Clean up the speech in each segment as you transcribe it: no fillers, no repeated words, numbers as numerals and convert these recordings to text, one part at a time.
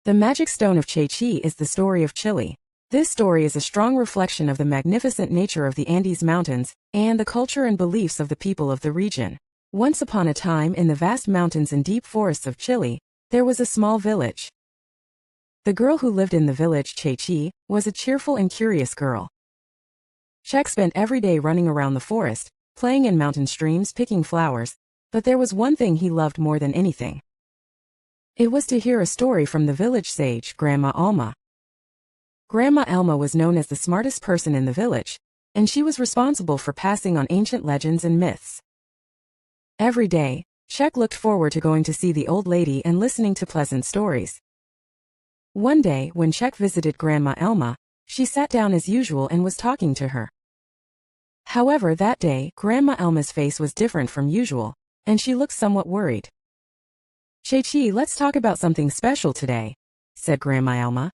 The Magic Stone of Chechi is the story of Chile. This story is a strong reflection of the magnificent nature of the Andes Mountains and the culture and beliefs of the people of the region. Once upon a time, in the vast mountains and deep forests of Chile, there was a small village. The girl who lived in the village, Chechi, was a cheerful and curious girl. Chechi spent every day running around the forest, playing in mountain streams, picking flowers, but there was one thing he loved more than anything. It was to hear a story from the village sage, Grandma Alma. Grandma Alma was known as the smartest person in the village, and she was responsible for passing on ancient legends and myths. Every day, Chechi looked forward to going to see the old lady and listening to pleasant stories. One day, when Chechi visited Grandma Alma, she sat down as usual and was talking to her. However, that day, Grandma Alma's face was different from usual, and she looked somewhat worried. "Chechi, let's talk about something special today," said Grandma Alma.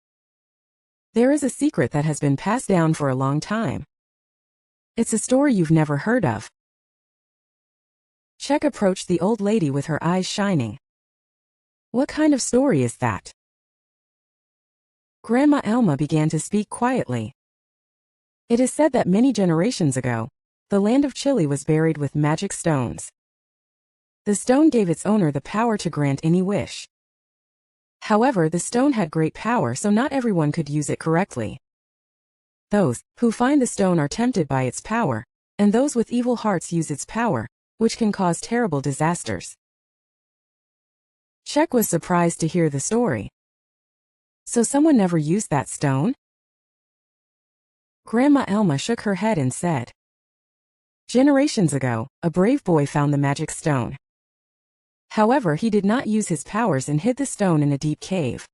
"There is a secret that has been passed down for a long time. It's a story you've never heard of." Chechi approached the old lady with her eyes shining. "What kind of story is that?" Grandma Alma began to speak quietly. "It is said that many generations ago, the land of Chile was buried with magic stones. The stone gave its owner the power to grant any wish. However, the stone had great power, so not everyone could use it correctly. Those who find the stone are tempted by its power, and those with evil hearts use its power, which can cause terrible disasters." Chechi was surprised to hear the story. "So someone never used that stone?" Grandma Alma shook her head and said, "Generations ago, a brave boy found the magic stone. However, he did not use his powers and hid the stone in a deep cave.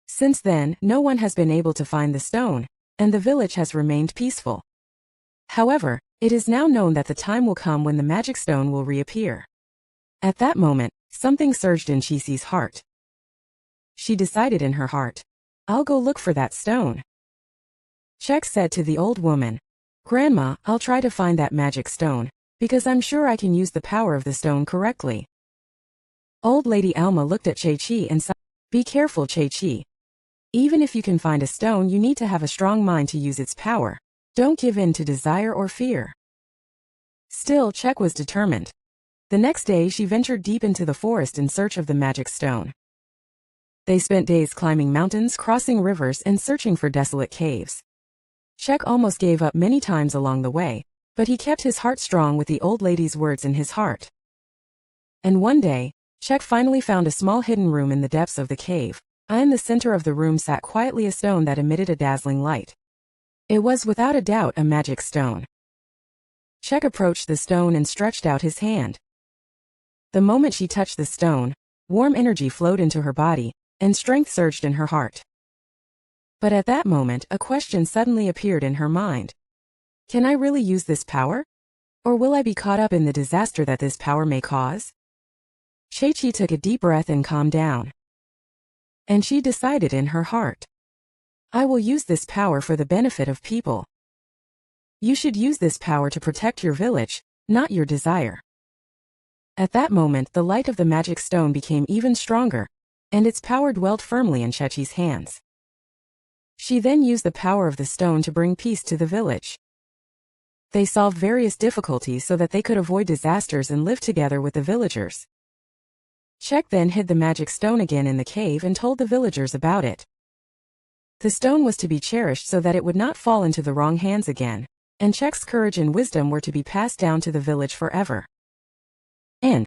Since then, no one has been able to find the stone, and the village has remained peaceful. However, it is now known that the time will come when the magic stone will reappear." At that moment, something surged in Chechi's heart. She decided in her heart, "I'll go look for that stone." Chechi said to the old woman, "Grandma, I'll try to find that magic stone, because I'm sure I can use the power of the stone correctly." Old Lady Alma looked at Chechi and said, "Be careful, Chechi. Even if you can find a stone, you need to have a strong mind to use its power. Don't give in to desire or fear." Still, Chechi was determined. The next day, she ventured deep into the forest in search of the magic stone. They spent days climbing mountains, crossing rivers, and searching for desolate caves. Chechi almost gave up many times along the way, but he kept his heart strong with the old lady's words in his heart. And one day, Chechi finally found a small hidden room in the depths of the cave. In the center of the room sat quietly a stone that emitted a dazzling light. It was without a doubt a magic stone. Chechi approached the stone and stretched out his hand. The moment she touched the stone, warm energy flowed into her body, and strength surged in her heart. But at that moment, a question suddenly appeared in her mind. Can I really use this power? Or will I be caught up in the disaster that this power may cause? Chechi took a deep breath and calmed down. And she decided in her heart, I will use this power for the benefit of people. You should use this power to protect your village, not your desire. At that moment, the light of the magic stone became even stronger, and its power dwelled firmly in Chechi's hands. She then used the power of the stone to bring peace to the village. They solved various difficulties so that they could avoid disasters and live together with the villagers. Chechi then hid the magic stone again in the cave and told the villagers about it. The stone was to be cherished so that it would not fall into the wrong hands again, and Chechi's courage and wisdom were to be passed down to the village forever. End.